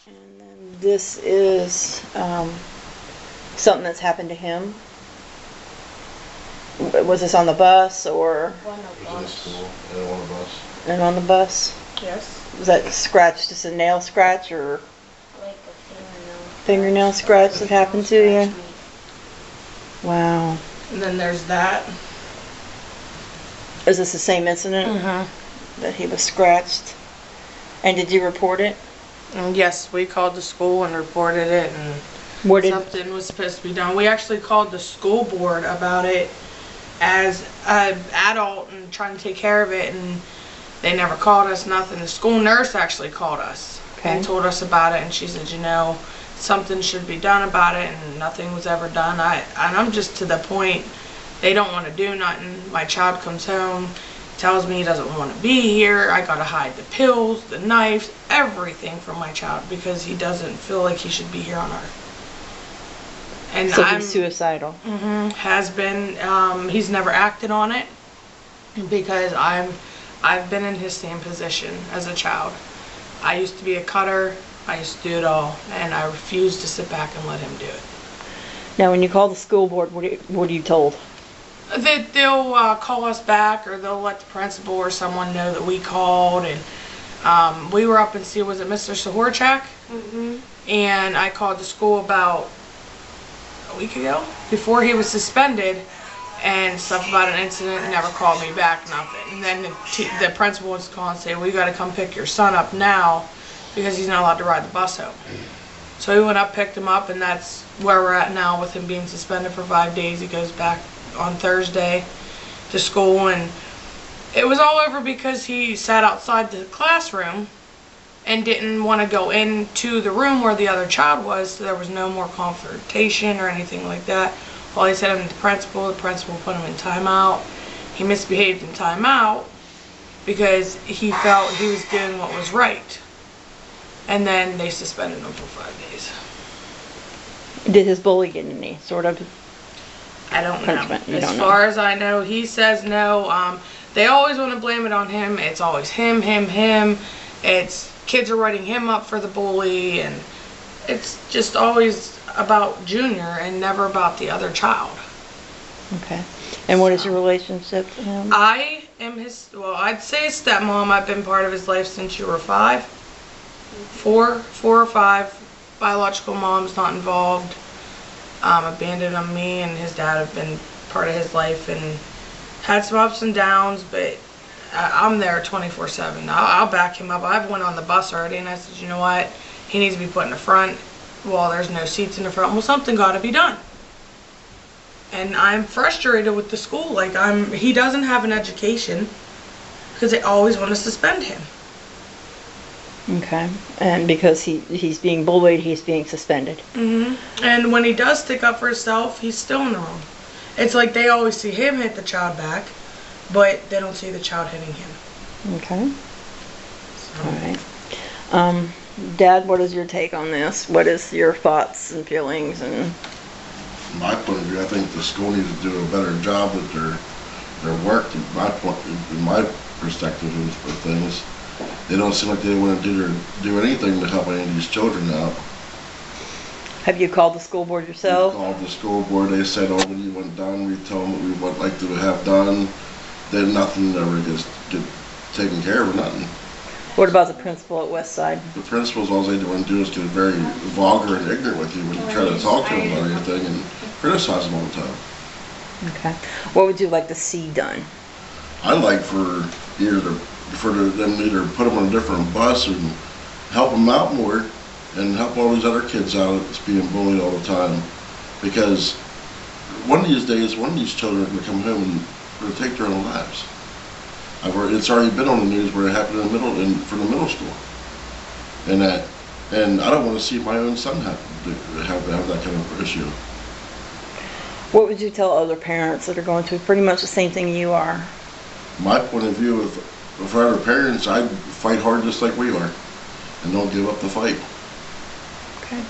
And then this is something that's happened to him. Was this on the bus or? On the It was in bus. school and on a bus. And on the bus? Yes. Was that scratch, just a nail scratch or Like a fingernail scratch that happened to you? Wow. And then there's that. Is this the same incident that he was scratched? And did you report it? And yes, we called the school and reported it, and What did? something was supposed to be done. We actually called the school board about it as an adult and trying to take care of it, and they never called us, nothing. The school nurse actually called us and told us about it, and she said, you know, something should be done about it, and nothing was ever done. And I'm just to the point, they don't want to do nothing. My child comes home, tells me he doesn't want to be here. I gotta hide the pills, the knives, everything from my child because he doesn't feel like he should be here on earth. And So he's suicidal. Has been. He's never acted on it because I've been in his same position as a child. I used to be a cutter. I used to do it all, and I refused to sit back and let him do it. Now, when you call the school board, what are you told? That they'll call us back, or they'll let the principal or someone know that we called. And we were up and see, was it Mr. Sahorchak? And I called the school about a week ago, before he was suspended, and stuff about an incident, and never called me back, nothing. And then the principal was calling and say, well, you got to come pick your son up now because he's not allowed to ride the bus home. So we went up, picked him up, and that's where we're at now with him being suspended for 5 days. He goes back on Thursday to school, and it was all over because he sat outside the classroom and didn't want to go into the room where the other child was, so there was no more confrontation or anything like that. While he sent him to the principal put him in timeout. He misbehaved in timeout because he felt he was doing what was right. And then they suspended him for 5 days. Did his bully get any sort of I don't punishment? know. As far as I know, he says no. They always want to blame it on him. It's always him. It's kids are writing him up for the bully, and it's just always about Junior and never about the other child. Okay. And what is your relationship to him? I am his, well, I'd say his stepmom. I've been part of his life since you were 5. 4 or 5 biological moms not involved. Abandoned on me, and his dad have been part of his life and had some ups and downs, but I'm there 24/7. I'll back him up. I've went on the bus already, and I said, you know what? He needs to be put in the front. Well, there's no seats in the front. Well, something got to be done. And I'm frustrated with the school. Like, he doesn't have an education because they always want to suspend him. Okay. And because he's being bullied, he's being suspended. And when he does stick up for himself, he's still in the wrong. It's like they always see him hit the child back, but they don't see the child hitting him. Okay. So. All right. Dad, what is your take on this? What is your thoughts and feelings? And My point of view, I think the school needs to do a better job with their work. In my perspective of things, they don't seem like they want to do anything to help any of these children out. have you called the school board We yourself? called the school board. They said, "Oh, when you want done, we told them what we would like to have done." Then nothing ever gets taken care of or nothing. What about the principal at Westside? The principals, all they want to do is get very vulgar and ignorant with you when you try to talk to them about anything and criticize them all the time. Okay. What would you like to see done? I'd like for them to either put them on a different bus and help them out more and help all these other kids out that's being bullied all the time. Because one of these days, one of these children are going to come home and going to take their own lives. It's already been on the news where it happened for the middle school. And I don't want to see my own son have that kind of issue. What would you tell other parents that are going through pretty much the same thing you are? My point of view, if I were parents, I'd fight hard just like we are and don't give up the fight. Okay.